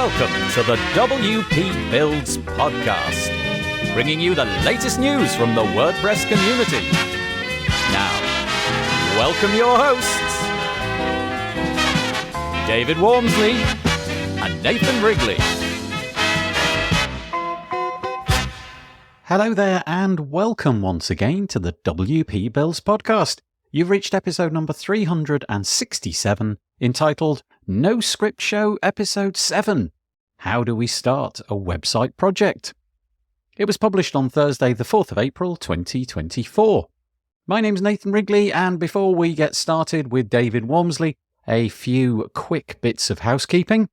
Welcome to the WP Builds podcast, bringing you the latest news from the WordPress community. Now, welcome your hosts, David Waumsley and Nathan Wrigley. Hello there and welcome once again to the WP Builds podcast. You've reached episode number 367, entitled No Script Show Episode 7. How do we start a website project? It was published on Thursday, the 4th of April, 2024. My name's Nathan Wrigley, and before we get started with David Waumsley, a few quick bits of housekeeping.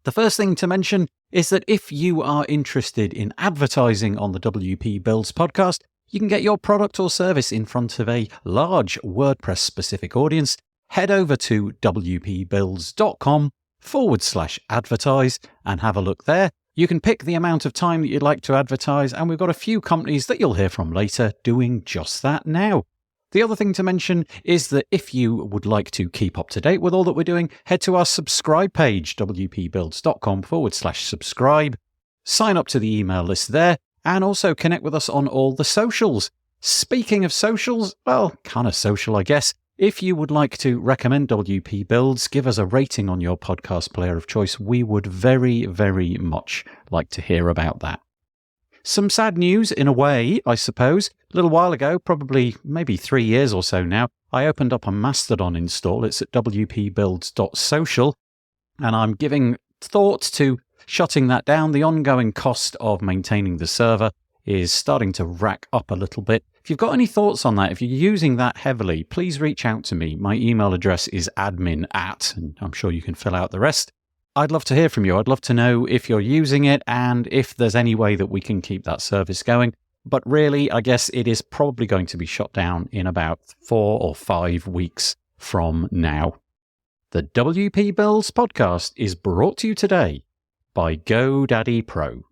The first thing to mention is that if you are interested in advertising on the WP Builds podcast, you can get your product or service in front of a large WordPress-specific audience. Head over to wpbuilds.com/advertise and have a look there. You can pick the amount of time that you'd like to advertise, and we've got a few companies that you'll hear from later doing just that now. The other thing to mention is that if you would like to keep up to date with all that we're doing, head to our subscribe page, wpbuilds.com/subscribe. Sign up to the email list there, and also connect with us on all the socials. Speaking of socials, well, kind of social, I guess. If you would like to recommend WP Builds, give us a rating on your podcast player of choice. We would very, very much like to hear about that. Some sad news in a way, I suppose. A little while ago, probably maybe 3 years or so now, I opened up a Mastodon install. It's at wpbuilds.social, and I'm giving thought to shutting that down. The ongoing cost of maintaining the server is starting to rack up a little bit. If you've got any thoughts on that, if you're using that heavily, please reach out to me. My email address is admin@, and I'm sure you can fill out the rest. I'd love to hear from you. I'd love to know if you're using it and if there's any way that we can keep that service going. But really, I guess it is probably going to be shut down in about 4 or 5 weeks from now. The WP Builds podcast is brought to you today by GoDaddy Pro.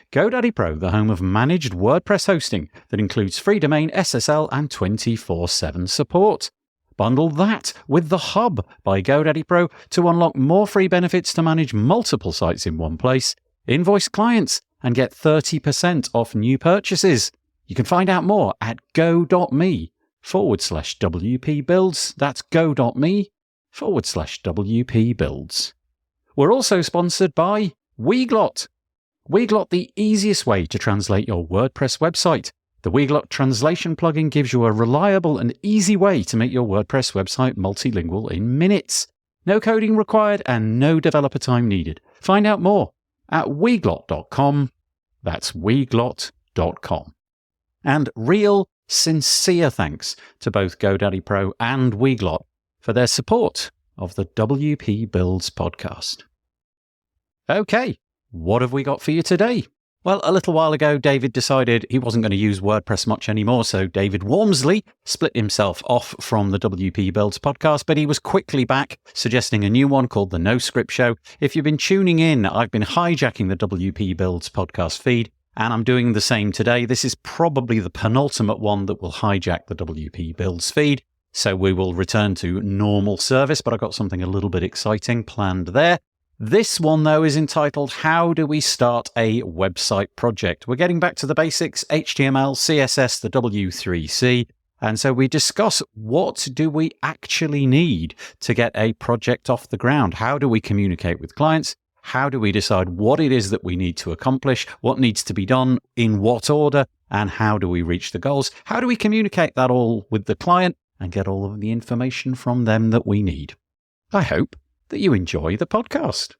GoDaddy Pro, the home of managed WordPress hosting that includes free domain, SSL, and 24/7 support. Bundle that with the Hub by GoDaddy Pro to unlock more free benefits to manage multiple sites in one place, invoice clients, and get 30% off new purchases. You can find out more at go.me/WP Builds. That's go.me/WP Builds. We're also sponsored by Weglot. Weglot, the easiest way to translate your WordPress website. The Weglot translation plugin gives you a reliable and easy way to make your WordPress website multilingual in minutes. No coding required and no developer time needed. Find out more at weglot.com. That's weglot.com. And real, sincere thanks to both GoDaddy Pro and Weglot for their support of the WP Builds podcast. Okay, what have we got for you today? Well, a little while ago, David decided he wasn't going to use WordPress much anymore, so David Waumsley split himself off from the WP Builds podcast, but he was quickly back, suggesting a new one called The No Script Show. If you've been tuning in, I've been hijacking the WP Builds podcast feed, and I'm doing the same today. This is probably the penultimate one that will hijack the WP Builds feed, so we will return to normal service, but I've got something a little bit exciting planned there. This one, though, is entitled, How Do We Start a Website Project? We're getting back to the basics, HTML, CSS, the W3C. And so we discuss what do we actually need to get a project off the ground? How do we communicate with clients? How do we decide what it is that we need to accomplish? What needs to be done? In what order? And how do we reach the goals? How do we communicate that all with the client and get all of the information from them that we need? I hope that you enjoy the podcast.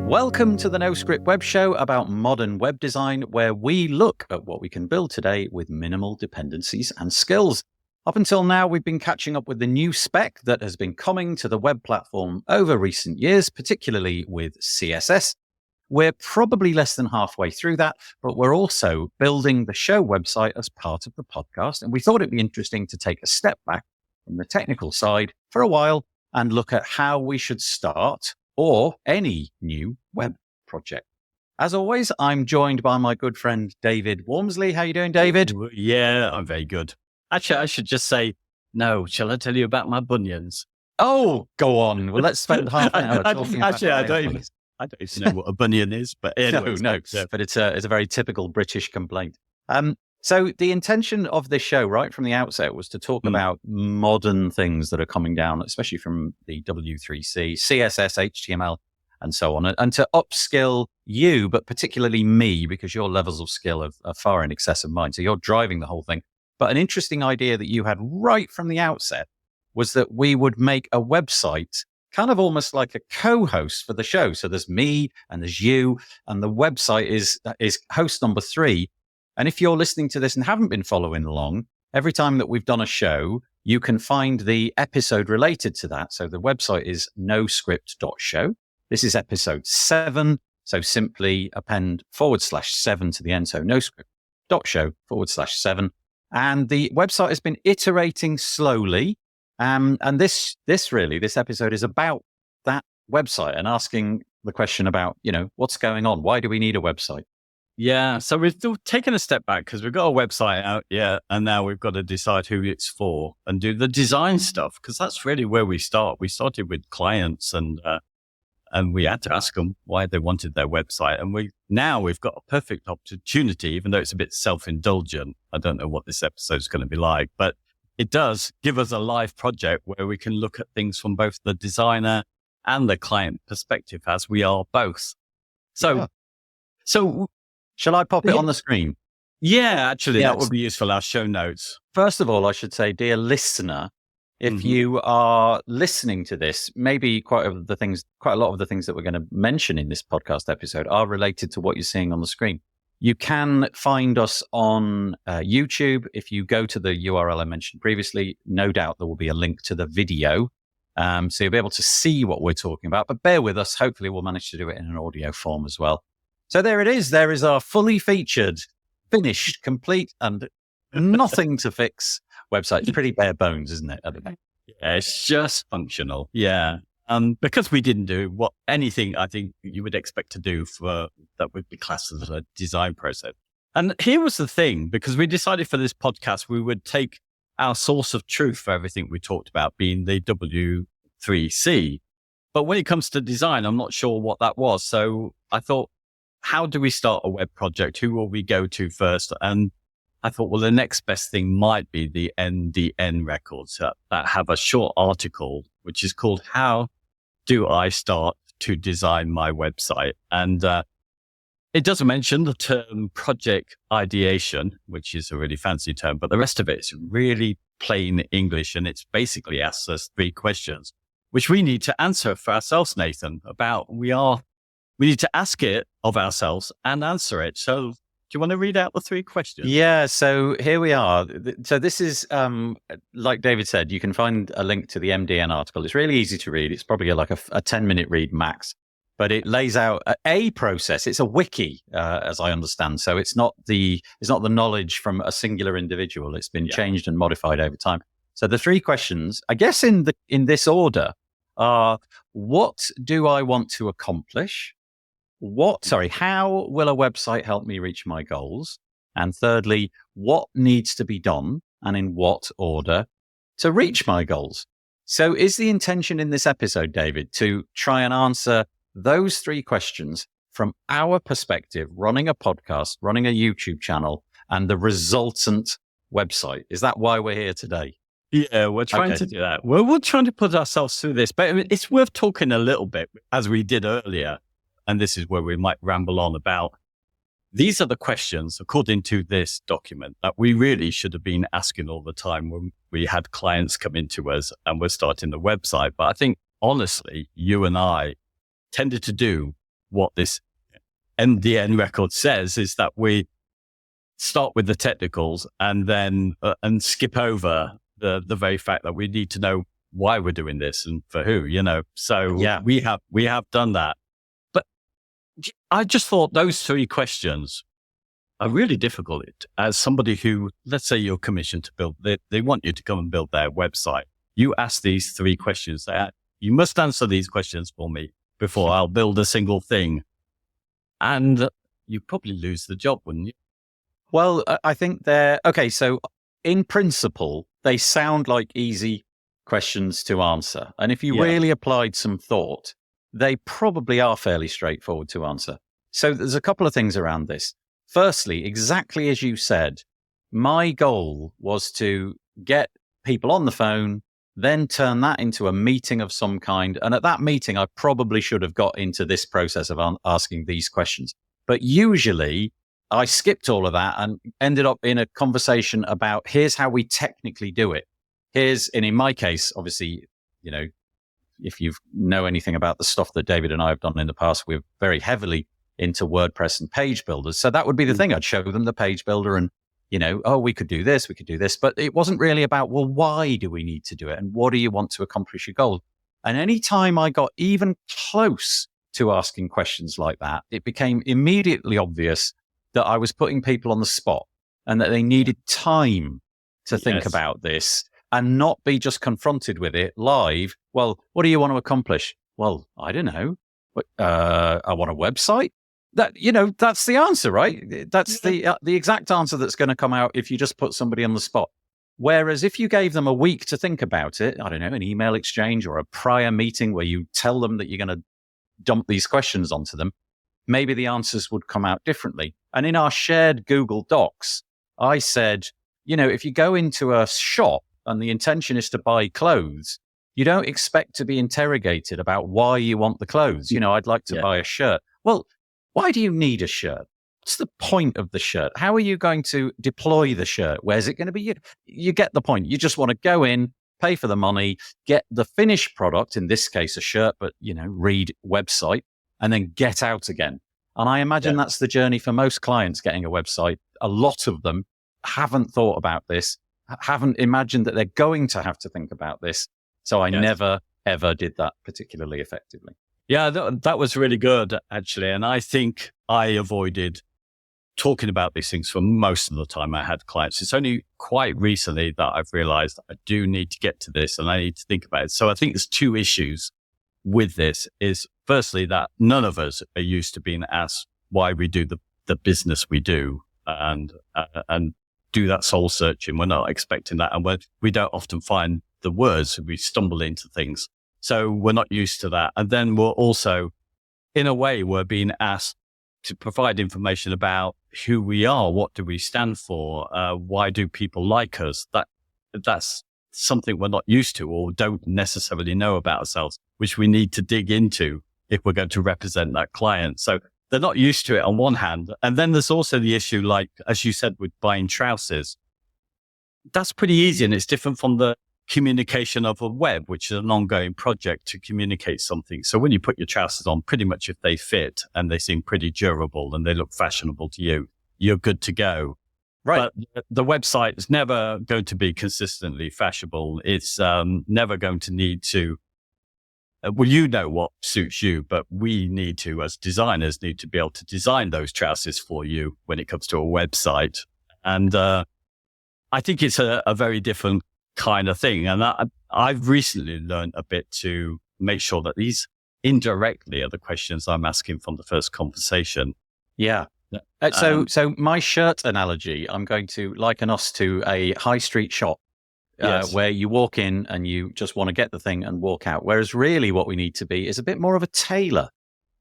Welcome to the No Script Web Show about modern web design, where we look at what we can build today with minimal dependencies and skills. Up until now, we've been catching up with the new spec that has been coming to the web platform over recent years, particularly with CSS. We're probably less than halfway through that, but we're also building the show website as part of the podcast. And we thought it'd be interesting to take a step back from the technical side for a while and look at how we should start or any new web project. As always, I'm joined by my good friend, David Waumsley. How are you doing, David? Yeah, I'm very good. Actually, I should just say No, shall I tell you about my bunions? Oh, go on. Well, let's spend half an hour talking about Actually, I don't even know what a bunion is, but anyway. No, but it's a very typical British complaint. So the intention of this show right from the outset was to talk about modern things that are coming down, especially from the W3C, CSS, HTML, and so on, and to upskill you, but particularly me, because your levels of skill are far in excess of mine. So you're driving the whole thing. But an interesting idea that you had right from the outset was that we would make a website kind of almost like a co-host for the show. So there's me and there's you, and the website is host number 3. And if you're listening to this and haven't been following along, every time that we've done a show, you can find the episode related to that. So the website is noscript.show. This is episode 7. So simply append /7 to the end. So noscript.show /7. And the website has been iterating slowly. And this episode is about that website and asking the question about, what's going on? Why do we need a website? Yeah, so we've taken a step back because we've got a website out, and now we've got to decide who it's for and do the design stuff, because that's really where we start. We started with clients and we had to ask them why they wanted their website. And we've got a perfect opportunity, even though it's a bit self-indulgent. I don't know what this episode is going to be like, but it does give us a live project where we can look at things from both the designer and the client perspective, as we are both. So shall I pop it on the screen? Yeah, actually, that would be useful, our show notes. First of all, I should say, dear listener, if you are listening to this, maybe quite a lot of the things that we're going to mention in this podcast episode are related to what you're seeing on the screen. You can find us on YouTube. If you go to the URL I mentioned previously, no doubt there will be a link to the video. So you'll be able to see what we're talking about. But bear with us. Hopefully, we'll manage to do it in an audio form as well. So there it is. There is our fully featured, finished, complete, and nothing to fix website. It's pretty bare bones, isn't it? Yeah, it's just functional. Yeah. Because we didn't do anything I think you would expect to do for that would be classed as a design process. And here was the thing, because we decided for this podcast, we would take our source of truth for everything we talked about being the W3C. But when it comes to design, I'm not sure what that was. So I thought, how do we start a web project? Who will we go to first? And I thought, well, the next best thing might be the NDN records that have a short article, which is called How Do I Start to Design My Website? And it doesn't mention the term project ideation, which is a really fancy term, but the rest of it is really plain English. And it's basically asks us 3 questions, which we need to answer for ourselves, Nathan, about we need to ask it of ourselves and answer it. So do you want to read out the 3 questions? Yeah, so here we are. So this is, like David said, you can find a link to the MDN article. It's really easy to read. It's probably like a 10-minute read max, but it lays out a process. It's a wiki, as I understand. So it's not the knowledge from a singular individual. It's been changed and modified over time. So the 3 questions, I guess in this order, are: what do I want to accomplish? How will a website help me reach my goals? And thirdly, what needs to be done and in what order to reach my goals? So is the intention in this episode, David, to try and answer those 3 questions from our perspective, running a podcast, running a YouTube channel, and the resultant website? Is that why we're here today? Yeah, we're trying to do that. We're trying to put ourselves through this, but it's worth talking a little bit, as we did earlier. And this is where we might ramble on about. These are the questions, according to this document, that we really should have been asking all the time when we had clients come into us and we're starting the website. But I think, honestly, you and I tended to do what this MDN record says, is that we start with the technicals and then and skip over the very fact that we need to know why we're doing this and for who, So we have done that. I just thought those 3 questions are really difficult. As somebody who, let's say you're commissioned to build, they want you to come and build their website. You ask these 3 questions. You must answer these questions for me before I'll build a single thing. And you probably lose the job, wouldn't you? Well, I think so in principle, they sound like easy questions to answer. And if you Yeah. really applied some thought, they probably are fairly straightforward to answer. So there's a couple of things around this. Firstly, exactly as you said, my goal was to get people on the phone, then turn that into a meeting of some kind. And at that meeting, I probably should have got into this process of asking these questions. But usually I skipped all of that and ended up in a conversation about here's how we technically do it. And in my case, obviously, you know, if you know anything about the stuff that David and I have done in the past, we're very heavily into WordPress and page builders. So that would be the thing. I'd show them the page builder and, you know, oh, we could do this. But it wasn't really about, well, why do we need to do it? And what do you want to accomplish your goal? And anytime I got even close to asking questions like that, it became immediately obvious that I was putting people on the spot and that they needed time to think about this and not be just confronted with it live. Well, what do you want to accomplish? Well, I don't know. I want a website. That's the answer, right? That's the exact answer that's going to come out if you just put somebody on the spot. Whereas if you gave them a week to think about it, I don't know, an email exchange or a prior meeting where you tell them that you're going to dump these questions onto them, maybe the answers would come out differently. And in our shared Google Docs, I said, you know, if you go into a shop and the intention is to buy clothes, you don't expect to be interrogated about why you want the clothes. You know, I'd like to buy a shirt. Well, why do you need a shirt? What's the point of the shirt? How are you going to deploy the shirt? Where's it going to be? You get the point. You just want to go in, pay for the money, get the finished product, in this case, a shirt, but, you know, read website, and then get out again. And I imagine that's the journey for most clients getting a website. A lot of them haven't thought about this, haven't imagined that they're going to have to think about this. So I never, ever did that particularly effectively. Yeah, that was really good, actually. And I think I avoided talking about these things for most of the time I had clients. It's only quite recently that I've realized I do need to get to this and I need to think about it. So I think there's two issues with this is firstly that none of us are used to being asked why we do the business we do and do that soul searching. We're not expecting that. And we don't often find the words, we stumble into things. So we're not used to that. And then we're also, in a way, we're being asked to provide information about who we are. What do we stand for? Why do people like us? That's something we're not used to or don't necessarily know about ourselves, which we need to dig into if we're going to represent that client. So they're not used to it on one hand. And then there's also the issue, like, as you said, with buying trousers. That's pretty easy. And it's different from the communication of a web, which is an ongoing project to communicate something. So when you put your trousers on, pretty much if they fit and they seem pretty durable and they look fashionable to you, you're good to go. Right. But the website is never going to be consistently fashionable. It's never going to need to, well, you know what suits you, but we need to, as designers, need to be able to design those trousers for you when it comes to a website. And I think it's a very different kind of thing. And I've recently learned a bit to make sure that these indirectly are the questions I'm asking from the first conversation. Yeah. So my shirt analogy, I'm going to liken us to a high street shop where you walk in and you just want to get the thing and walk out. Whereas really what we need to be is a bit more of a tailor.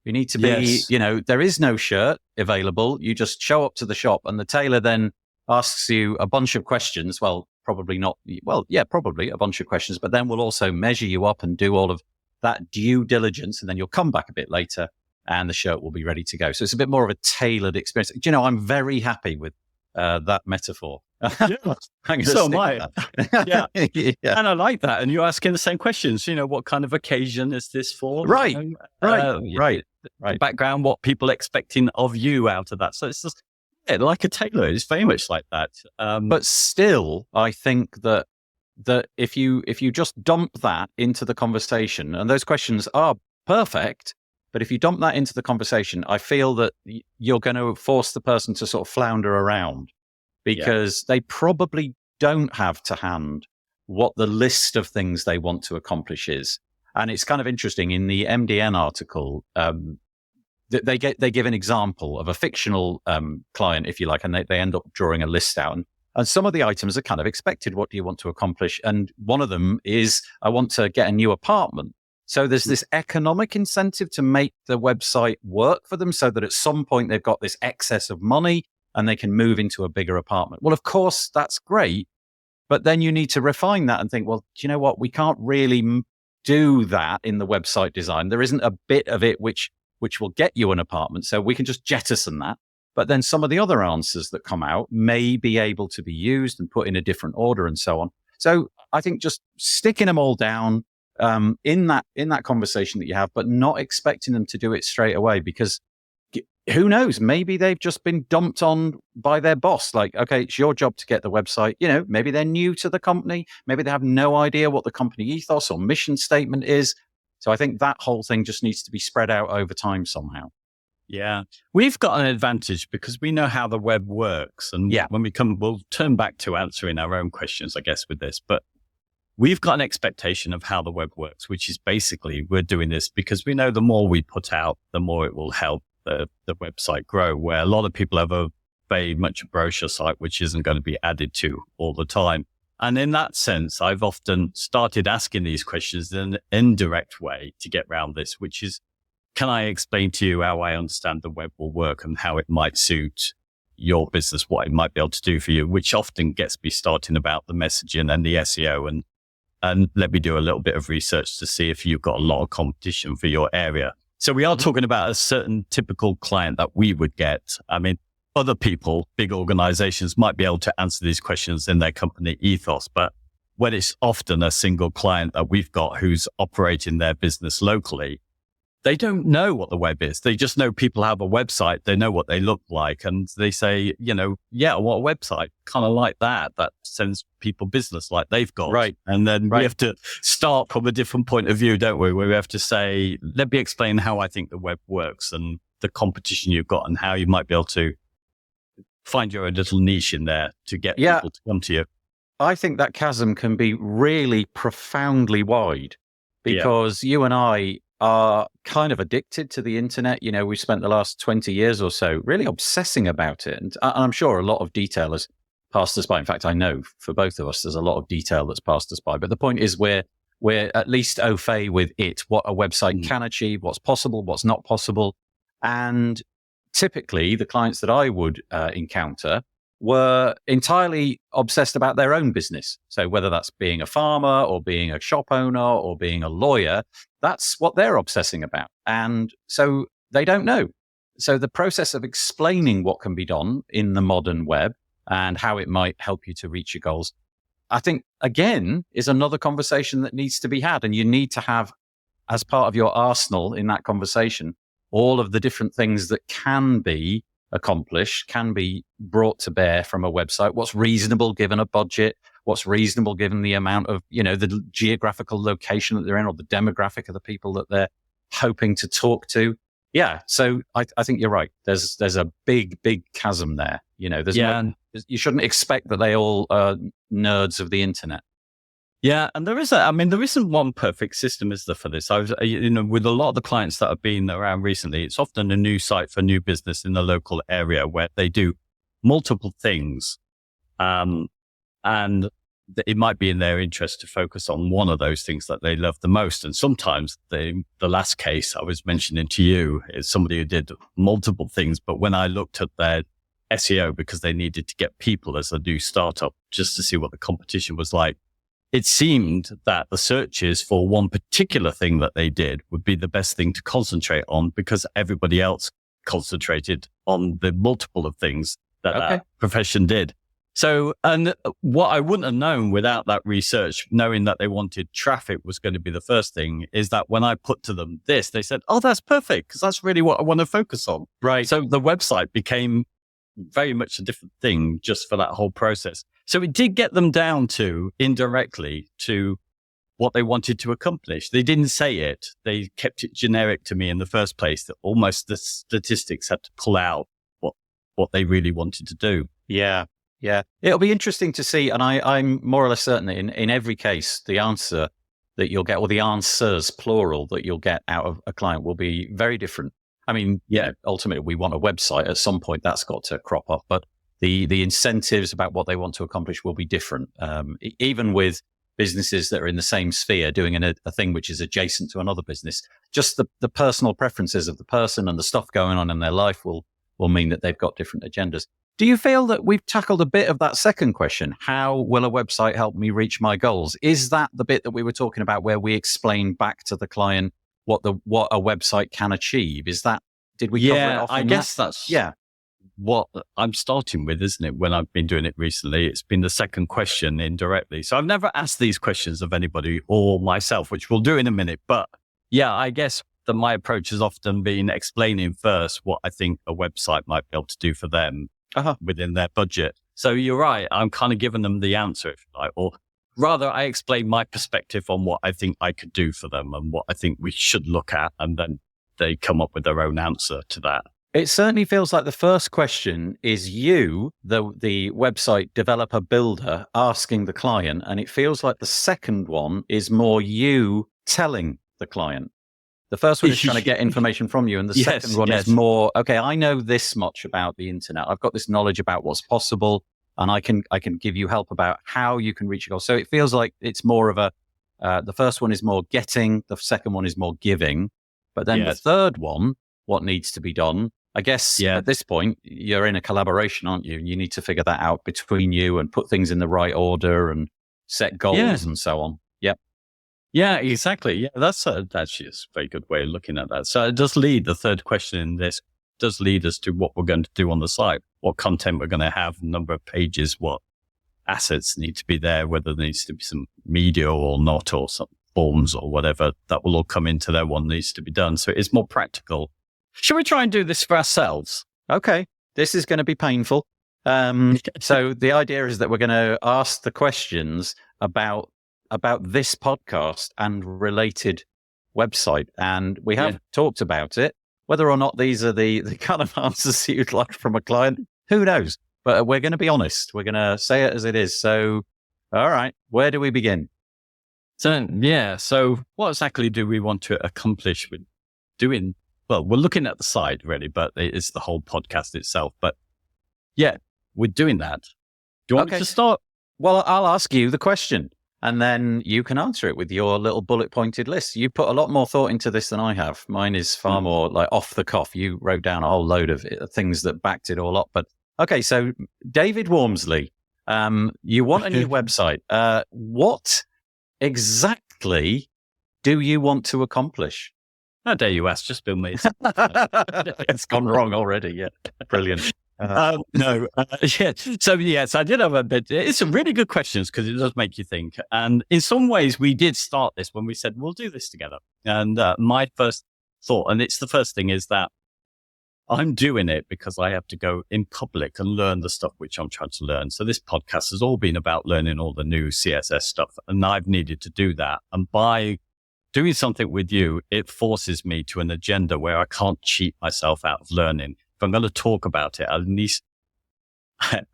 We need to be, you know, there is no shirt available. You just show up to the shop and the tailor then asks you a bunch of questions. Probably a bunch of questions, but then we'll also measure you up and do all of that due diligence. And then you'll come back a bit later and the shirt will be ready to go. So it's a bit more of a tailored experience. Do you know, I'm very happy with that metaphor. So am I. Yeah. And I like that. And you're asking the same questions, you know, what kind of occasion is this for? Right. You know? Right. The background, what people are expecting of you out of that. So it's just, like a tailor. It's very much like that. But still, I think that if you just dump that into the conversation, and those questions are perfect, but if you dump that into the conversation, I feel that you're going to force the person to sort of flounder around because they probably don't have to hand what the list of things they want to accomplish is. And it's kind of interesting in the MDN article, they give an example of a fictional client, if you like, and they end up drawing a list out. And some of the items are kind of expected. What do you want to accomplish? And one of them is, I want to get a new apartment. So there's this economic incentive to make the website work for them so that at some point they've got this excess of money and they can move into a bigger apartment. Well, of course, that's great. But then you need to refine that and think, well, do you know what? We can't really do that in the website design. There isn't a bit of it which will get you an apartment. So we can just jettison that. But then some of the other answers that come out may be able to be used and put in a different order and so on. So I think just sticking them all down in that conversation that you have, but not expecting them to do it straight away, because who knows? Maybe they've just been dumped on by their boss. Like, okay, it's your job to get the website. Maybe they're new to the company. Maybe they have no idea what the company ethos or mission statement is. So I think that whole thing just needs to be spread out over time somehow. Yeah, we've got an advantage because we know how the web works. And when we come, we'll turn back to answering our own questions, I guess, with this. But we've got an expectation of how the web works, which is basically we're doing this because we know the more we put out, the more it will help the website grow, where a lot of people have a very much a brochure site, which isn't going to be added to all the time. And in that sense, I've often started asking these questions in an indirect way to get around this, which is, can I explain to you how I understand the web will work and how it might suit your business, what it might be able to do for you, which often gets me starting about the messaging and the SEO and let me do a little bit of research to see if you've got a lot of competition for your area. So we are talking about a certain typical client that we would get. I mean, other people, big organizations might be able to answer these questions in their company ethos, but when it's often a single client that we've got who's operating their business locally, they don't know what the web is. They just know people have a website. They know what they look like. And they say, I want a website kind of like that sends people business like they've got. Right. And then we have to start from a different point of view, don't we? Where we have to say, let me explain how I think the web works and the competition you've got and how you might be able to find your own little niche in there to get people to come to you. I think that chasm can be really profoundly wide because you and I are kind of addicted to the internet. We've spent the last 20 years or so really obsessing about it. And I'm sure a lot of detail has passed us by. In fact, I know for both of us, there's a lot of detail that's passed us by. But the point is we're at least au fait with it, what a website can achieve, what's possible, what's not possible. And typically the clients that I would encounter were entirely obsessed about their own business. So whether that's being a farmer or being a shop owner or being a lawyer, that's what they're obsessing about. And so they don't know. So the process of explaining what can be done in the modern web and how it might help you to reach your goals, I think, again, is another conversation that needs to be had. And you need to have, as part of your arsenal in that conversation, all of the different things that can be accomplished, can be brought to bear from a website. What's reasonable given a budget? What's reasonable given the amount of, the geographical location that they're in or the demographic of the people that they're hoping to talk to? Yeah. So I think you're right. There's a big chasm there. You shouldn't expect that they all are nerds of the internet. Yeah, and there isn't one perfect system, is there, for this? I was, with a lot of the clients that have been around recently, it's often a new site for new business in the local area where they do multiple things. And it might be in their interest to focus on one of those things that they love the most. And sometimes the last case I was mentioning to you is somebody who did multiple things. But when I looked at their SEO, because they needed to get people as a new startup just to see what the competition was like, it seemed that the searches for one particular thing that they did would be the best thing to concentrate on because everybody else concentrated on the multiple of things that profession did. So, and what I wouldn't have known without that research, knowing that they wanted traffic was going to be the first thing, is that when I put to them this, they said, oh, that's perfect, because that's really what I want to focus on. Right. So the website became very much a different thing just for that whole process. So it did get them down to, indirectly, to what they wanted to accomplish. They didn't say it. They kept it generic to me in the first place, that almost the statistics had to pull out what they really wanted to do. Yeah. It'll be interesting to see. And I'm more or less certain that in every case, the answer that you'll get, or the answers, plural, that you'll get out of a client will be very different. I mean, ultimately, we want a website. At some point, that's got to crop up. But the incentives about what they want to accomplish will be different. Even with businesses that are in the same sphere doing a thing which is adjacent to another business, just the personal preferences of the person and the stuff going on in their life will mean that they've got different agendas. Do you feel that we've tackled a bit of that second question? How will a website help me reach my goals? Is that the bit that we were talking about where we explain back to the client what a website can achieve? Is that, did we cover it off? I guess that's what I'm starting with, isn't it? When I've been doing it recently, it's been the second question indirectly. So I've never asked these questions of anybody or myself, which we'll do in a minute. But yeah, I guess that my approach has often been explaining first what I think a website might be able to do for them within their budget. So you're right. I'm kind of giving them the answer, if you like, or rather I explain my perspective on what I think I could do for them and what I think we should look at. And then they come up with their own answer to that. It certainly feels like the first question is you, the website developer builder, asking the client. And it feels like the second one is more you telling the client. The first one is trying to get information from you. And the second one is more, okay, I know this much about the internet. I've got this knowledge about what's possible. And I can give you help about how you can reach your goal. So it feels like it's more of the first one is more getting. The second one is more giving. But then the third one, what needs to be done? I guess at this point, you're in a collaboration, aren't you? You need to figure that out between you and put things in the right order and set goals and so on. Yep. Yeah, exactly. Yeah, that's actually a very good way of looking at that. So it does lead, the third question in this does lead us to what we're going to do on the site, what content we're going to have, number of pages, what assets need to be there, whether there needs to be some media or not, or some forms or whatever. That will all come into there, what needs to be done. So it's more practical. Should we try and do this for ourselves? Okay, this is going to be painful. So the idea is that we're going to ask the questions about this podcast and related website. And we have talked about it. Whether or not these are the kind of answers that you'd like from a client, who knows? But we're going to be honest. We're going to say it as it is. So, all right, where do we begin? So what exactly do we want to accomplish with doing? Well, we're looking at the site really, but it's the whole podcast itself. But yeah, we're doing that. Do you want me to start? Well, I'll ask you the question and then you can answer it with your little bullet pointed list. You put a lot more thought into this than I have. Mine is far more like off the cuff. You wrote down a whole load of things that backed it all up. But okay, so David Waumsley, you want a new website. What exactly do you want to accomplish? How dare you ask? Just build me. It's gone wrong already. Yeah. Brilliant. So yes, I did have a bit. It's some really good questions because it does make you think. And in some ways, we did start this when we said, we'll do this together. And my first thought, and it's the first thing, is that I'm doing it because I have to go in public and learn the stuff which I'm trying to learn. So this podcast has all been about learning all the new CSS stuff. And I've needed to do that. And by doing something with you, it forces me to an agenda where I can't cheat myself out of learning. If I'm going to talk about it, at least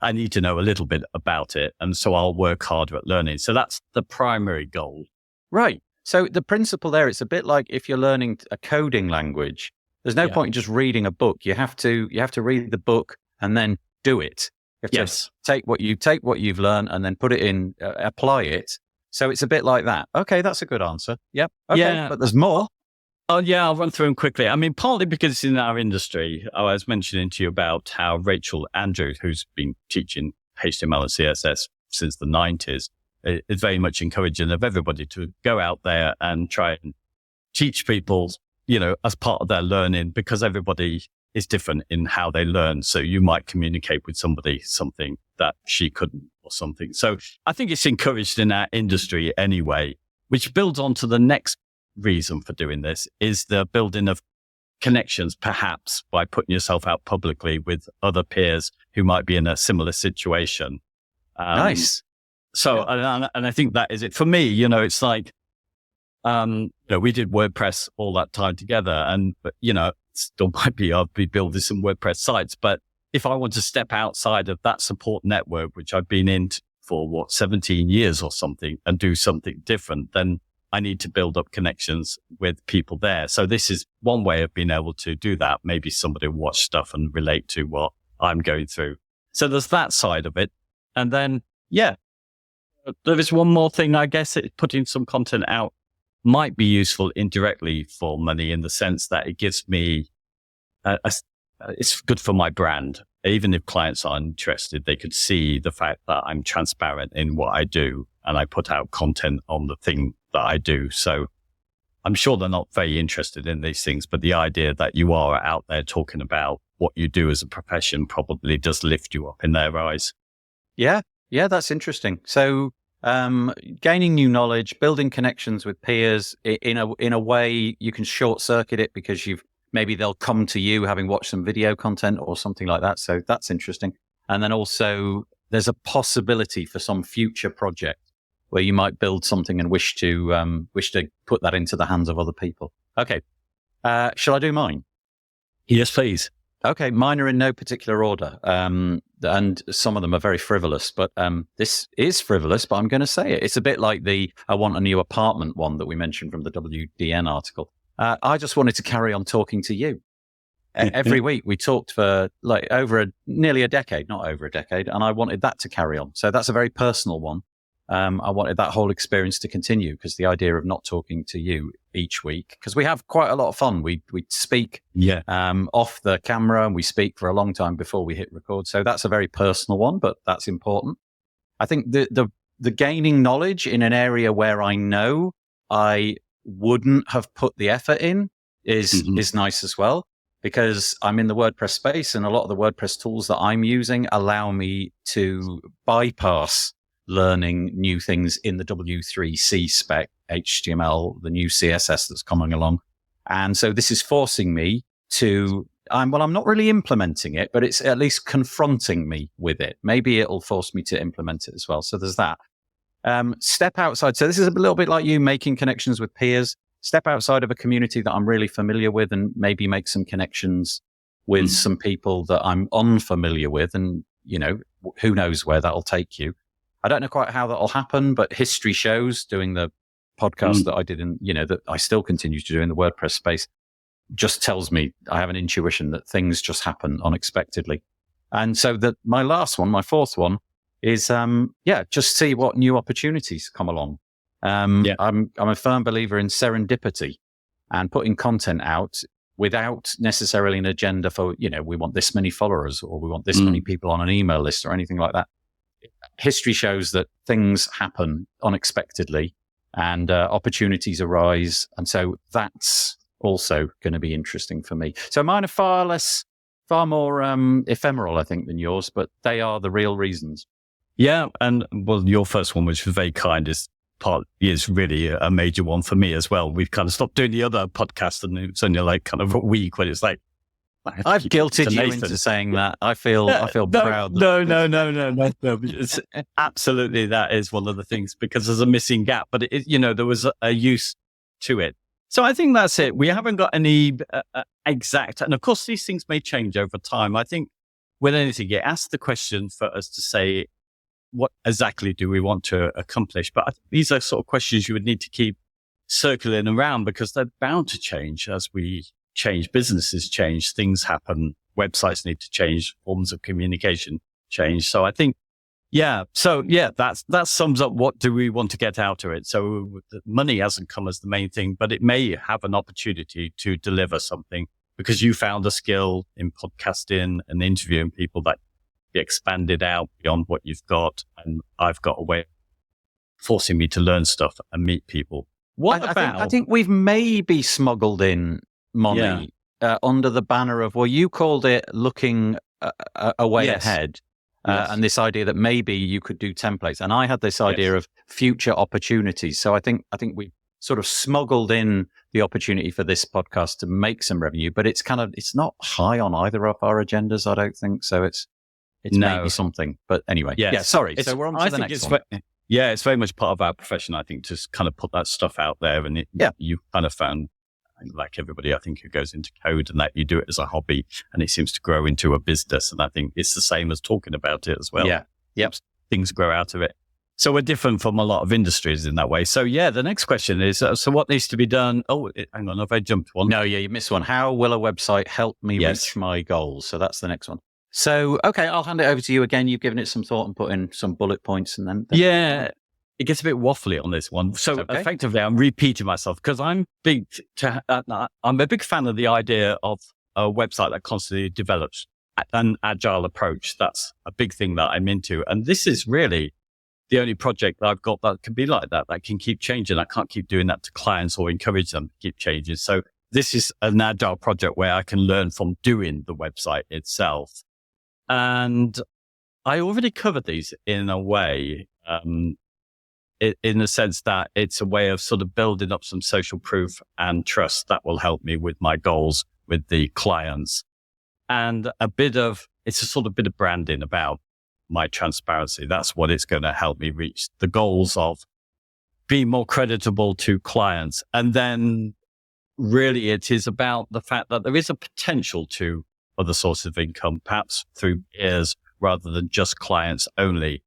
I need to know a little bit about it. And so I'll work harder at learning. So that's the primary goal. Right. So the principle there, it's a bit like if you're learning a coding language, there's no point in just reading a book. You have to read the book and then do it. You have to take what you've learned and then put it in, apply it. So it's a bit like that. Okay, that's a good answer. Yep. Okay, yeah. But there's more. Oh, yeah, I'll run through them quickly. I mean, partly because it's in our industry. I was mentioning to you about how Rachel Andrews, who's been teaching HTML and CSS since the 90s, is very much encouraging of everybody to go out there and try and teach people, as part of their learning, because everybody is different in how they learn. So you might communicate with somebody something that she couldn't or something. So I think it's encouraged in our industry anyway, which builds on to the next reason for doing this is the building of connections, perhaps by putting yourself out publicly with other peers who might be in a similar situation. Nice. So, and I think that is it for me. It's like, we did WordPress all that time together, and still might be I'll be building some WordPress sites. But if I want to step outside of that support network, which I've been in for 17 years or something, and do something different, then I need to build up connections with people there. So this is one way of being able to do that. Maybe somebody will watch stuff and relate to what I'm going through. So there's that side of it. And then, yeah, there is one more thing, I guess. Putting some content out might be useful indirectly for money, in the sense that it gives me, it's good for my brand. Even if clients aren't interested, they could see the fact that I'm transparent in what I do and I put out content on the thing that I do. So I'm sure they're not very interested in these things, but the idea that you are out there talking about what you do as a profession probably does lift you up in their eyes. Yeah, that's interesting. So gaining new knowledge, building connections with peers in a way you can short circuit it, because maybe they'll come to you having watched some video content or something like that. So that's interesting. And then also there's a possibility for some future project where you might build something and wish to put that into the hands of other people. Okay. Shall I do mine? Yes, please. Okay. Mine are in no particular order. And some of them are very frivolous, but this is frivolous, but I'm going to say it. It's a bit like the I want a new apartment one that we mentioned from the WDN article. I just wanted to carry on talking to you. Every week we talked for like nearly a decade, not over a decade, and I wanted that to carry on. So that's a very personal one. I wanted that whole experience to continue, because the idea of not talking to you each week, because we have quite a lot of fun. We speak off the camera, and we speak for a long time before we hit record. So that's a very personal one, but that's important. I think the gaining knowledge in an area where I know I wouldn't have put the effort in is nice as well, because I'm in the WordPress space, and a lot of the WordPress tools that I'm using allow me to bypass learning new things in the W3C spec, HTML, the new CSS that's coming along. And so this is forcing me to, I'm not really implementing it, but it's at least confronting me with it. Maybe it'll force me to implement it as well. So there's that. Step outside. So this is a little bit like you making connections with peers. Step outside of a community that I'm really familiar with, and maybe make some connections with some people that I'm unfamiliar with. And, who knows where that'll take you. I don't know quite how that'll happen, but history shows, doing the podcast that I did that I still continue to do in the WordPress space, just tells me, I have an intuition that things just happen unexpectedly. And so my last one, my fourth one, is just see what new opportunities come along. I'm a firm believer in serendipity and putting content out without necessarily an agenda for, we want this many followers, or we want this many people on an email list, or anything like that. History shows that things happen unexpectedly, and opportunities arise. And so that's also going to be interesting for me. So mine are far more ephemeral, I think, than yours, but they are the real reasons. Yeah. And well, your first one, which was very kind, is really a major one for me as well. We've kind of stopped doing the other podcast, and it's only like kind of a week when it's like, I've guilted you into saying that. I feel proud. No. It's, absolutely, that is one of the things, because there's a missing gap, but there was a use to it. So I think that's it. We haven't got any exact, and of course these things may change over time. I think with anything, you ask the question for us to say, what exactly do we want to accomplish? But I think these are sort of questions you would need to keep circling around, because they're bound to change as we change, businesses change, things happen, websites need to change, forms of communication change. So I think, that sums up what do we want to get out of it. So money hasn't come as the main thing, but it may have an opportunity to deliver something, because you found a skill in podcasting and interviewing people that be expanded out beyond what you've got. And I've got a way of forcing me to learn stuff and meet people. I think we've maybe smuggled in money under the banner of, you called it looking away ahead. And this idea that maybe you could do templates. And I had this idea of future opportunities. So I think we sort of smuggled in the opportunity for this podcast to make some revenue, but it's not high on either of our agendas, I don't think. So it's maybe something. But anyway, sorry. So we're on to the next one. It's very much part of our profession, I think, to kind of put that stuff out there. And you kind of found, like everybody, I think, who goes into code, and that you do it as a hobby, and it seems to grow into a business. And I think it's the same as talking about it as well. Yeah. Yep. Things grow out of it. So we're different from a lot of industries in that way. So the next question is, so what needs to be done? Oh, hang on, have I jumped one? No, you missed one. How will a website help me reach my goals? So that's the next one. So, okay, I'll hand it over to you again. You've given it some thought and put in some bullet points, and then Yeah, it gets a bit waffly on this one. So effectively, I'm repeating myself because I'm I'm a big fan of the idea of a website that constantly develops an agile approach. That's a big thing that I'm into, and this is really the only project that I've got that can be like that. That can keep changing. I can't keep doing that to clients or encourage them to keep changing. So this is an agile project where I can learn from doing the website itself. And I already covered these in a way, in the sense that it's a way of sort of building up some social proof and trust that will help me with my goals with the clients. And it's a sort of bit of branding about my transparency. That's what it's going to help me reach the goals of being more creditable to clients. And then really it is about the fact that there is a potential to other sources of income, perhaps through peers rather than just clients only.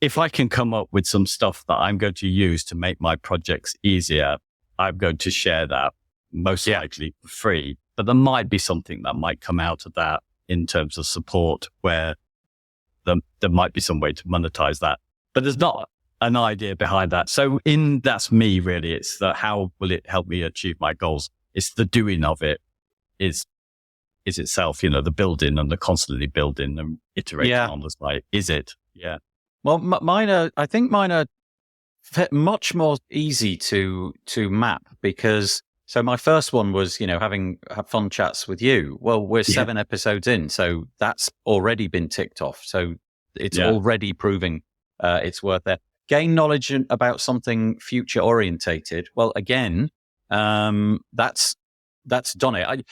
If I can come up with some stuff that I'm going to use to make my projects easier, I'm going to share that most likely for free. But there might be something that might come out of that in terms of support where there might be some way to monetize that. But there's not an idea behind that. So that's me really. It's how will it help me achieve my goals? It's the doing of it is itself, the building and the constantly building and iterating on the site. Is it? Yeah. Well, I think mine are much more easy to map because, so my first one was, have fun chats with you. Well, we're 7 episodes in, so that's already been ticked off. So it's already proving it's worth it. Gain knowledge about something future orientated. Well, again, that's done it.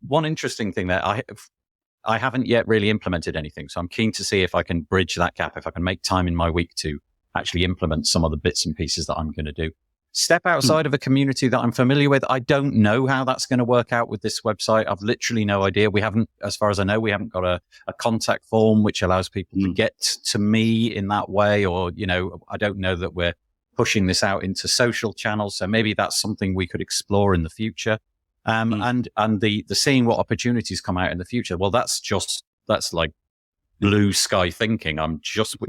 One interesting thing there, I haven't yet really implemented anything. So I'm keen to see if I can bridge that gap, if I can make time in my week to actually implement some of the bits and pieces that I'm going to do. Step outside of a community that I'm familiar with. I don't know how that's going to work out with this website. I've literally no idea. We haven't, as far as I know, we haven't got a contact form which allows people to get to me in that way. Or, I don't know that we're pushing this out into social channels. So maybe that's something we could explore in the future. And the seeing what opportunities come out in the future. Well, that's like blue sky thinking.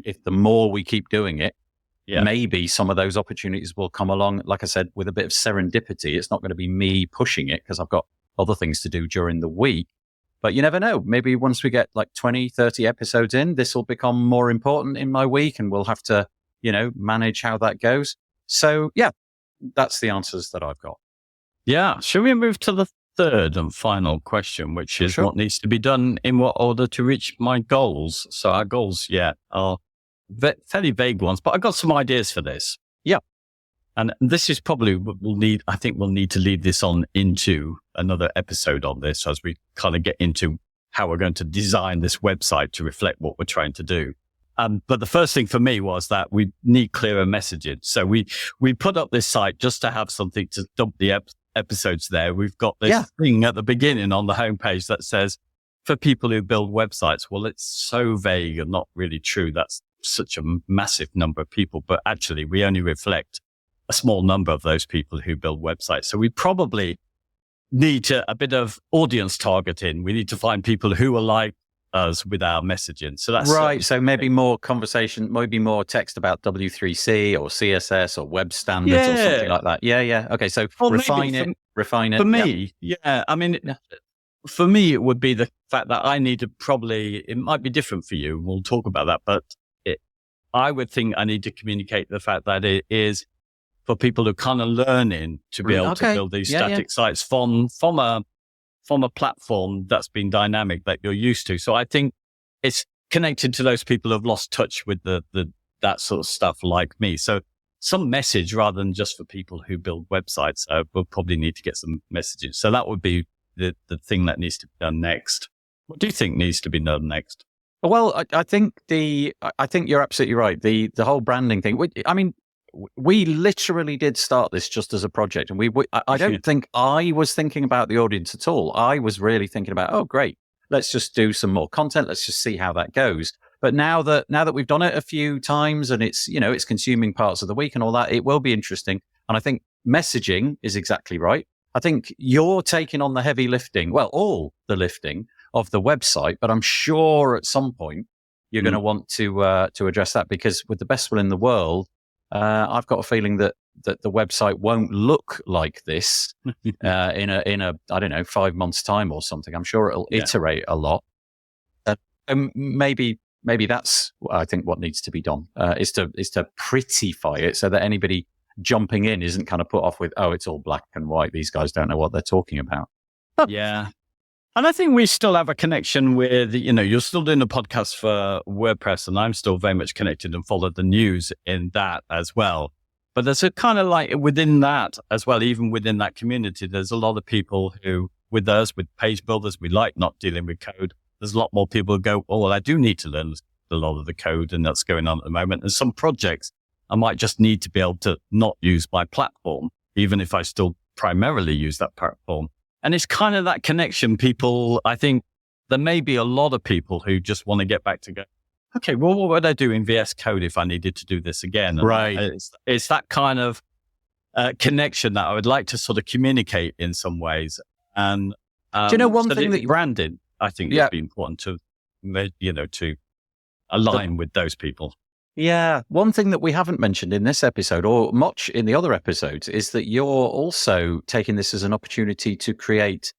If the more we keep doing it, maybe some of those opportunities will come along. Like I said, with a bit of serendipity, it's not going to be me pushing it because I've got other things to do during the week, but you never know. Maybe once we get like 20, 30 episodes in, this will become more important in my week and we'll have to, manage how that goes. So that's the answers that I've got. Yeah. Shall we move to the third and final question, which is what needs to be done in what order to reach my goals? So our goals, are fairly vague ones, but I've got some ideas for this. Yeah. And this is probably what we'll need to lead this on into another episode on this as we kind of get into how we're going to design this website to reflect what we're trying to do. But the first thing for me was that we need clearer messaging. So we put up this site just to have something to dump the episodes there. We've got this thing at the beginning on the homepage that says, for people who build websites. Well, it's so vague and not really true. That's such a massive number of people, but actually we only reflect a small number of those people who build websites. So we probably need a bit of audience targeting. We need to find people who are like us with our messaging. So that's right. So maybe more conversation, maybe more text about W3C or CSS or web standards or something like that. Yeah. Okay. So refine it. For me, I mean, for me, it would be the fact that I need to it might be different for you. We'll talk about that, but I would think I need to communicate the fact that it is for people who are kind of learning to be able to build these static sites from a platform that's been dynamic that you're used to. So I think it's connected to those people who've lost touch with that sort of stuff like me. So some message rather than just for people who build websites. We'll probably need to get some messages. So that would be the thing that needs to be done next. What do you think needs to be done next? Well, I think you're absolutely right. The whole branding thing. We literally did start this just as a project, and I don't think I was thinking about the audience at all. I was really thinking about, oh, great, let's just do some more content. Let's just see how that goes. But now that we've done it a few times and it's consuming parts of the week and all that, it will be interesting. And I think messaging is exactly right. I think you're taking on the heavy lifting. Well, all the lifting of the website, but I'm sure at some point you're going to want to address that, because with the best will in the world, I've got a feeling that the website won't look like this in a I don't know, 5 months time or something. I'm sure it'll iterate a lot. Maybe that's I think what needs to be done is to prettify it so that anybody jumping in isn't kind of put off with, oh, it's all black and white. These guys don't know what they're talking about. Yeah. And I think we still have a connection with, you're still doing a podcast for WordPress, and I'm still very much connected and follow the news in that as well. But there's a kind of like within that as well, even within that community, there's a lot of people who, with page builders, we like not dealing with code. There's a lot more people who go, oh, well, I do need to learn a lot of the code, and that's going on at the moment. And some projects, I might just need to be able to not use my platform, even if I still primarily use that platform. And it's kind of that connection. People, I think there may be a lot of people who just want to get back to go, okay, well, what would I do in VS Code if I needed to do this again? And right. It's that kind of connection that I would like to sort of communicate in some ways. And do you know one thing that branding, I think, would be important to, to align with those people. Yeah. One thing that we haven't mentioned in this episode, or much in the other episodes, is that you're also taking this as an opportunity to create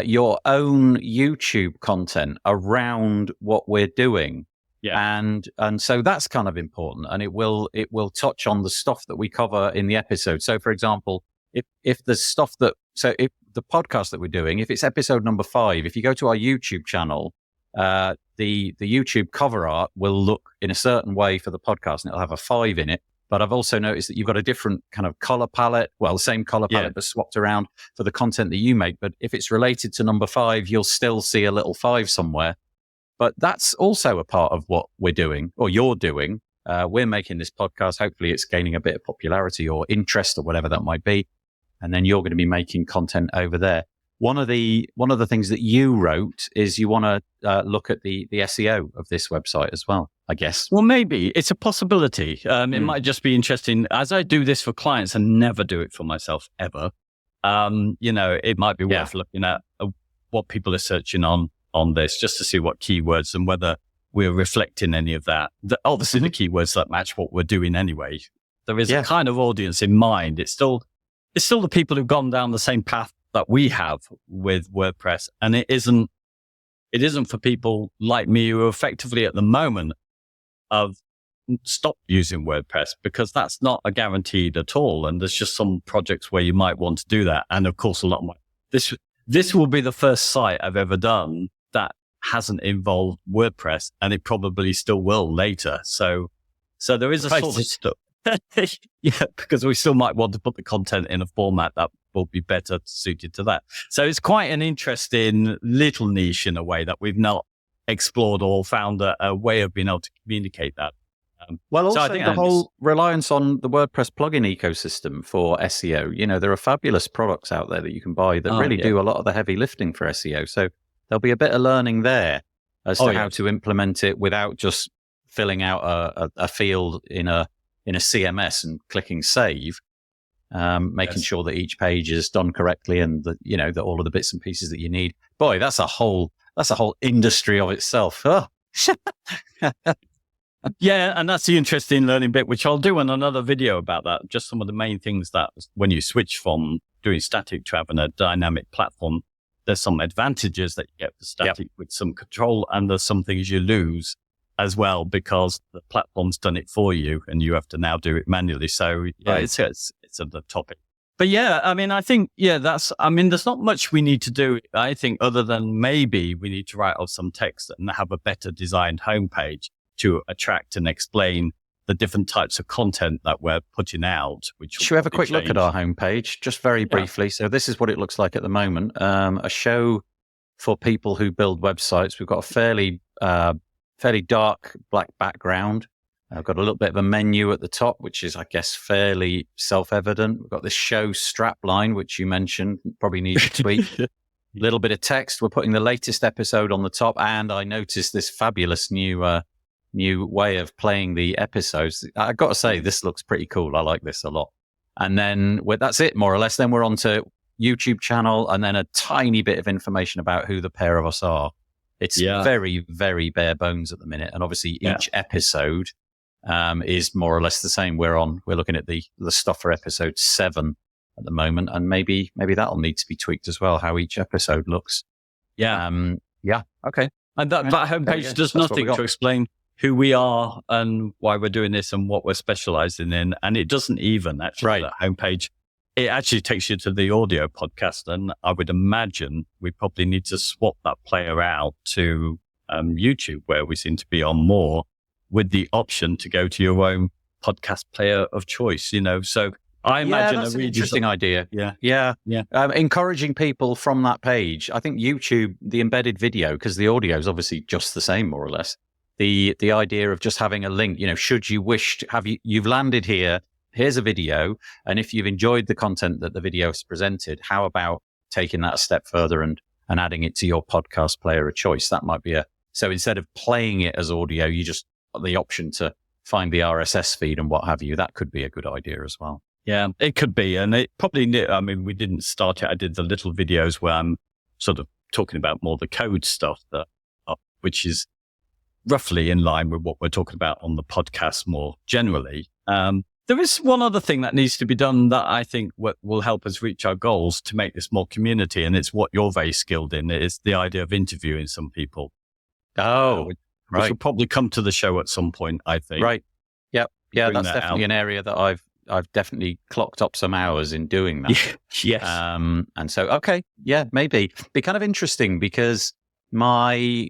your own YouTube content around what we're doing. Yeah. And so that's kind of important, and it will touch on the stuff that we cover in the episode. So for example, if the podcast that we're doing, if it's episode number 5, if you go to our YouTube channel, the YouTube cover art will look in a certain way for the podcast, and it'll have a 5 in it. But I've also noticed that you've got a different kind of color palette. Well, the same color palette, but swapped around for the content that you make. But if it's related to number 5, you'll still see a little 5 somewhere. But that's also a part of what we're doing, or you're doing. We're making this podcast. Hopefully it's gaining a bit of popularity or interest or whatever that might be. And then you're going to be making content over there. One of the things that you wrote is you want to look at the SEO of this website as well, I guess. Well, maybe it's a possibility. It might just be interesting as I do this for clients and never do it for myself ever. It might be worth looking at what people are searching on this, just to see what keywords and whether we're reflecting any of that. Obviously, the keywords that match what we're doing anyway. There is a kind of audience in mind. It's still the people who've gone down the same path that we have with WordPress. And it isn't for people like me who are effectively at the moment have stopped using WordPress, because that's not a guaranteed at all. And there's just some projects where you might want to do that. And of course, a lot more. This will be the first site I've ever done that hasn't involved WordPress, and it probably still will later. So there is a sort of stuff. Because we still might want to put the content in a format that will be better suited to that. So it's quite an interesting little niche in a way that we've not explored or found a way of being able to communicate that. Also, I think the whole reliance on the WordPress plugin ecosystem for SEO, there are fabulous products out there that you can buy that really do a lot of the heavy lifting for SEO. So there'll be a bit of learning there as to how to implement it without just filling out a field in a CMS and clicking save, making sure that each page is done correctly and that all of the bits and pieces that you need. Boy, that's a whole industry of itself. Oh. Yeah, and that's the interesting learning bit, which I'll do in another video about that. Just some of the main things that when you switch from doing static to having a dynamic platform, there's some advantages that you get for static with some control, and there's some things you lose as well because the platform's done it for you and you have to now do it manually. So it's a topic. But I think, there's not much we need to do, I think, other than maybe we need to write off some text and have a better designed homepage to attract and explain the different types of content that we're putting out. Should we have a quick look at our homepage, just very briefly? So this is what it looks like at the moment. A show for people who build websites. We've got a fairly dark black background. I've got a little bit of a menu at the top, which is, I guess, fairly self-evident. We've got this show strap line, which you mentioned probably needs a tweak. A little bit of text. We're putting the latest episode on the top, and I noticed this fabulous new way of playing the episodes. I've got to say, this looks pretty cool. I like this a lot. And then that's it, more or less. Then we're on to YouTube channel, and then a tiny bit of information about who the pair of us are. It's very, very bare bones at the minute. And obviously each episode is more or less the same. We're looking at the stuff for episode 7 at the moment, and maybe that'll need to be tweaked as well, how each episode looks. Okay. And that homepage does nothing to explain who we are and why we're doing this and what we're specializing in. And it doesn't even actually, that homepage, it actually takes you to the audio podcast. And I would imagine we probably need to swap that player out to YouTube, where we seem to be on more, with the option to go to your own podcast player of choice, So I imagine that's an interesting idea. Yeah. Encouraging people from that page. I think YouTube, the embedded video, because the audio is obviously just the same, more or less. The idea of just having a link, should you wish to have you've landed here, here's a video. And if you've enjoyed the content that the video has presented, how about taking that a step further and adding it to your podcast player of choice? That might be so instead of playing it as audio, you just the option to find the RSS feed and what have you. That could be a good idea as well. Yeah, it could be. And it probably, we didn't start it. I did the little videos where I'm sort of talking about more the code stuff, which is roughly in line with what we're talking about on the podcast more generally. There is one other thing that needs to be done that I think will help us reach our goals to make this more community. And it's what you're very skilled in. It is the idea of interviewing some people. Which will probably come to the show at some point, I think. Right. Yep. Yeah, that's definitely an area that I've definitely clocked up some hours in doing that. Yes. And so, maybe. Be kind of interesting because my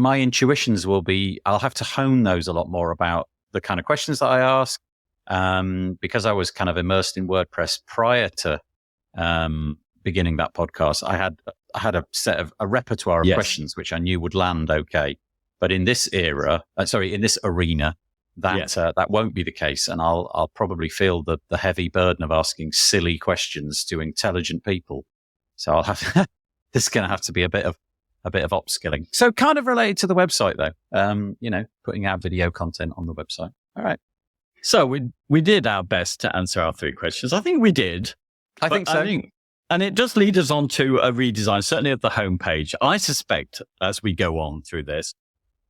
intuitions will be, I'll have to hone those a lot more about the kind of questions that I ask. Because I was kind of immersed in WordPress prior to beginning that podcast, I had a repertoire of questions which I knew would land okay. But in this arena, that won't be the case, and I'll probably feel the heavy burden of asking silly questions to intelligent people. So I'll have this is going to have to be a bit of upskilling. So kind of related to the website though, putting out video content on the website. All right. So we did our best to answer our 3 questions. I think we did. I think so. And it does lead us on to a redesign, certainly of the homepage. I suspect as we go on through this,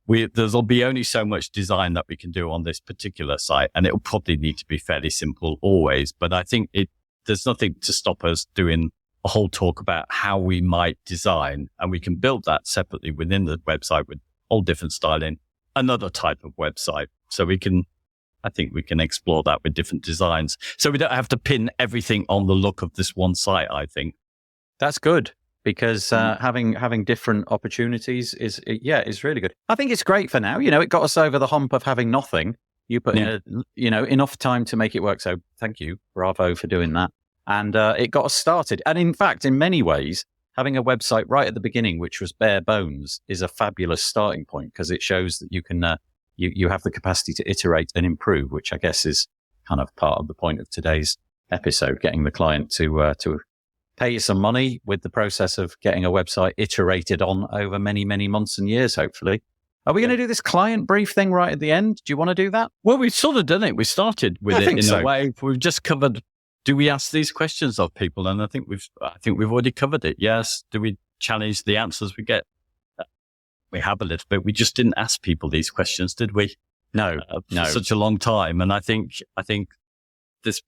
there'll be only so much design that we can do on this particular site, and it'll probably need to be fairly simple always. But I think there's nothing to stop us doing a whole talk about how we might design, and we can build that separately within the website with all different styling, another type of website. So I think we can explore that with different designs. So we don't have to pin everything on the look of this one site, I think. That's good. Because having different opportunities is really good. I think it's great for now. It got us over the hump of having nothing. You put in enough time to make it work. So thank you, bravo for doing that. And it got us started. And in fact, in many ways, having a website right at the beginning, which was bare bones, is a fabulous starting point because it shows that you can you have the capacity to iterate and improve, which I guess is kind of part of the point of today's episode, getting the client to pay you some money with the process of getting a website iterated on over many, many months and years, hopefully. Are we going to do this client brief thing right at the end? Do you want to do that? Well, we've sort of done it. We started with it in a way. We've just covered, do we ask these questions of people? And I think we've already covered it. Yes. Do we challenge the answers we get? We have a little bit. We just didn't ask people these questions, did we? No. For such a long time. And I think this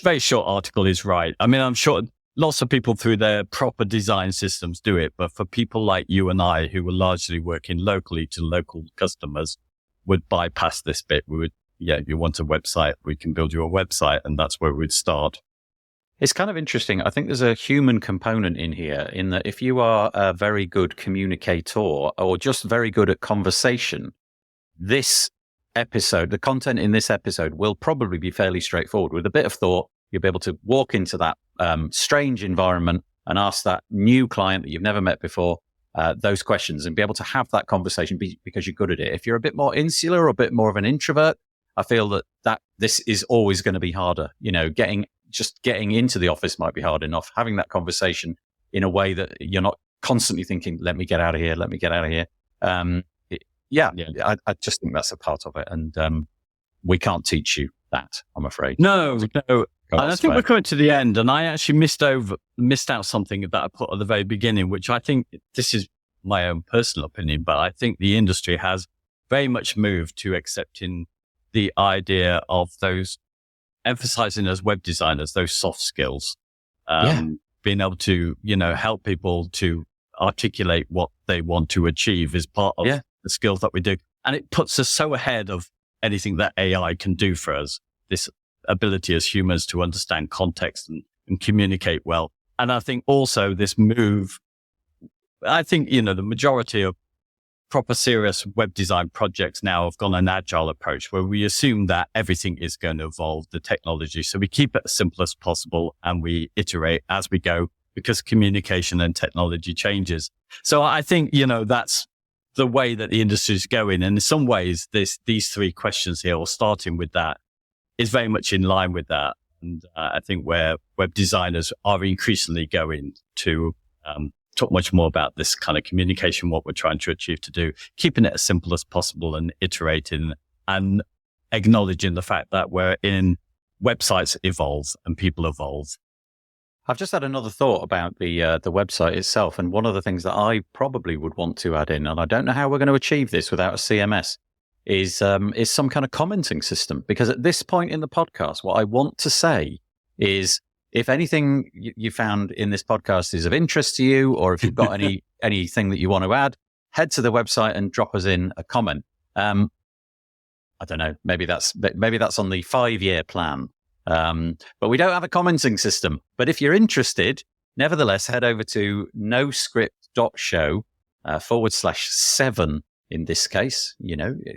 very short article is right. I mean, I'm sure lots of people through their proper design systems do it, but for people like you and I who were largely working locally to local customers would bypass this bit. We would, if you want a website, we can build you a website, and that's where we'd start. It's kind of interesting. I think there's a human component in here, in that if you are a very good communicator or just very good at conversation, this episode, the content in this episode will probably be fairly straightforward. With a bit of thought, you'll be able to walk into that strange environment and ask that new client that you've never met before those questions and be able to have that conversation because you're good at it. If you're a bit more insular or a bit more of an introvert, I feel that this is always going to be harder. Getting into the office might be hard enough. Having that conversation in a way that you're not constantly thinking, let me get out of here. I just think that's a part of it. And we can't teach you that, I'm afraid. No. And I think we're coming to the end, and I actually missed out something that I put at the very beginning, which I think, this is my own personal opinion, but I think the industry has very much moved to accepting the idea of those, emphasizing as web designers, those soft skills, being able to, help people to articulate what they want to achieve is part of the skills that we do. And it puts us so ahead of anything that AI can do for us, this ability as humans to understand context and communicate well. And I think also this move, I think, the majority of proper serious web design projects now have gone an agile approach where we assume that everything is going to evolve the technology. So we keep it as simple as possible and we iterate as we go because communication and technology changes. So I think, that's the way that the industry is going. And in some ways, these three questions here, or starting with that, is very much in line with that. And I think where web designers are increasingly going to talk much more about this kind of communication, what we're trying to achieve to do, keeping it as simple as possible and iterating and acknowledging the fact that we're in websites evolve and people evolve. I've just had another thought about the website itself. And one of the things that I probably would want to add in, and I don't know how we're going to achieve this without a CMS, is some kind of commenting system. Because at this point in the podcast, what I want to say is, if anything you found in this podcast is of interest to you, or if you've got anything that you want to add, head to the website and drop us in a comment. I don't know, maybe that's on the 5-year plan. But we don't have a commenting system. But if you're interested, nevertheless, head over to noscript.show /7. In this case,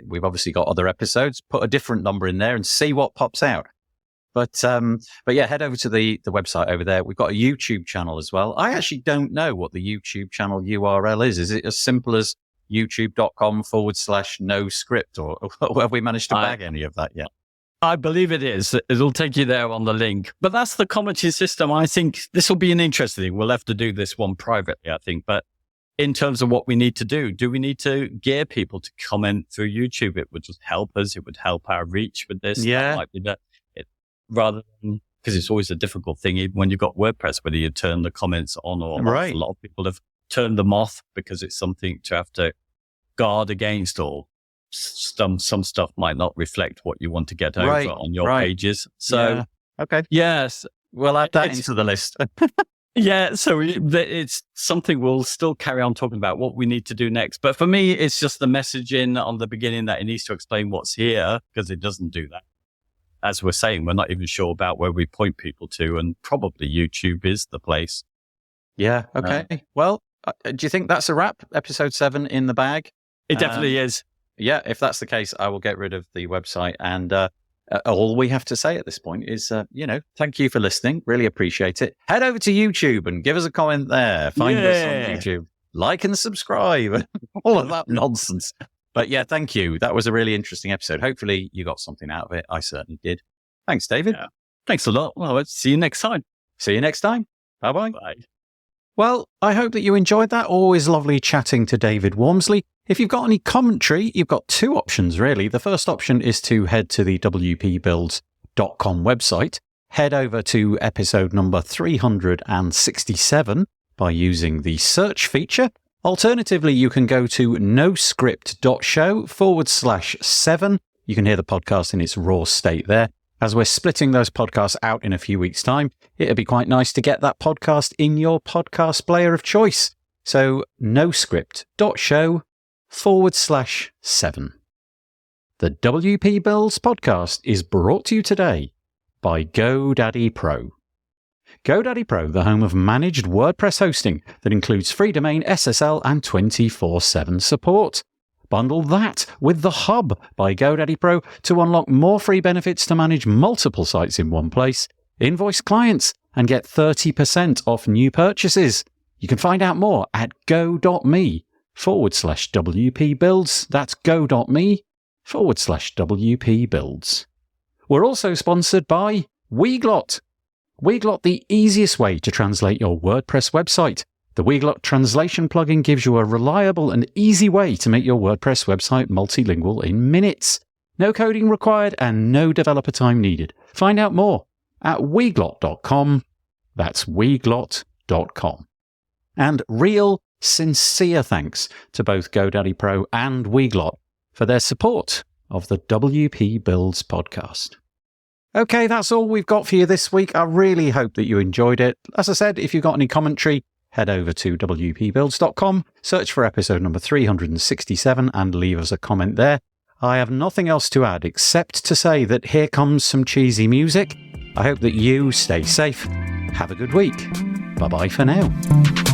we've obviously got other episodes. Put a different number in there and see what pops out. But yeah, head over to the website over there. We've got a YouTube channel as well. I actually don't know what the YouTube channel URL is. Is it as simple as youtube.com/noscript, or have we managed to bag any of that yet? I believe it is. It'll take you there on the link. But that's the commenting system. I think this will be an interesting thing. We'll have to do this one privately, I think. But in terms of what we need to do we need to gear people to comment through YouTube? It would just help us. It would help our reach with this. Yeah. That might be rather than, because it's always a difficult thing, even when you've got WordPress, whether you turn the comments on or off. A lot of people have turned them off because it's something to have to guard against, or some stuff might not reflect what you want to get over on your pages. So, okay. Yes. We'll add that into the list. Yeah, so it's something we'll still carry on talking about, what we need to do next. But for me, it's just the messaging on the beginning that it needs to explain what's here, because it doesn't do that. As we're saying, we're not even sure about where we point people to, and probably YouTube is the place. Yeah, okay. Well, do you think that's a wrap? Episode 7 in the bag? It definitely is. Yeah, if that's the case, I will get rid of the website. And all we have to say at this point is, thank you for listening. Really appreciate it. Head over to YouTube and give us a comment there. Find us on YouTube. Like and subscribe. All of that nonsense. But yeah, thank you. That was a really interesting episode. Hopefully you got something out of it. I certainly did. Thanks, David. Yeah. Thanks a lot. Well, see you next time. See you next time. Bye-bye. Bye. Well, I hope that you enjoyed that. Always lovely chatting to David Waumsley. If you've got any commentary, you've got two options, really. The first option is to head to the wpbuilds.com website. Head over to episode number 367 by using the search feature. Alternatively, you can go to noscript.show /7. You can hear the podcast in its raw state there. As we're splitting those podcasts out in a few weeks' time, it'd be quite nice to get that podcast in your podcast player of choice. So noscript.show /7. The WP Builds podcast is brought to you today by GoDaddy Pro. GoDaddy Pro, the home of managed WordPress hosting that includes free domain, SSL, and 24/7 support. Bundle that with The Hub by GoDaddy Pro to unlock more free benefits to manage multiple sites in one place, invoice clients, and get 30% off new purchases. You can find out more at go.me /WP Builds. That's go.me /WP Builds. We're also sponsored by Weglot. Weglot, the easiest way to translate your WordPress website. The Weglot translation plugin gives you a reliable and easy way to make your WordPress website multilingual in minutes. No coding required and no developer time needed. Find out more at weglot.com. That's weglot.com. And real, sincere thanks to both GoDaddy Pro and Weglot for their support of the WP Builds podcast. Okay, that's all we've got for you this week. I really hope that you enjoyed it. As I said, if you've got any commentary, head over to wpbuilds.com, search for episode number 367 and leave us a comment there. I have nothing else to add except to say that here comes some cheesy music. I hope that you stay safe. Have a good week. Bye-bye for now.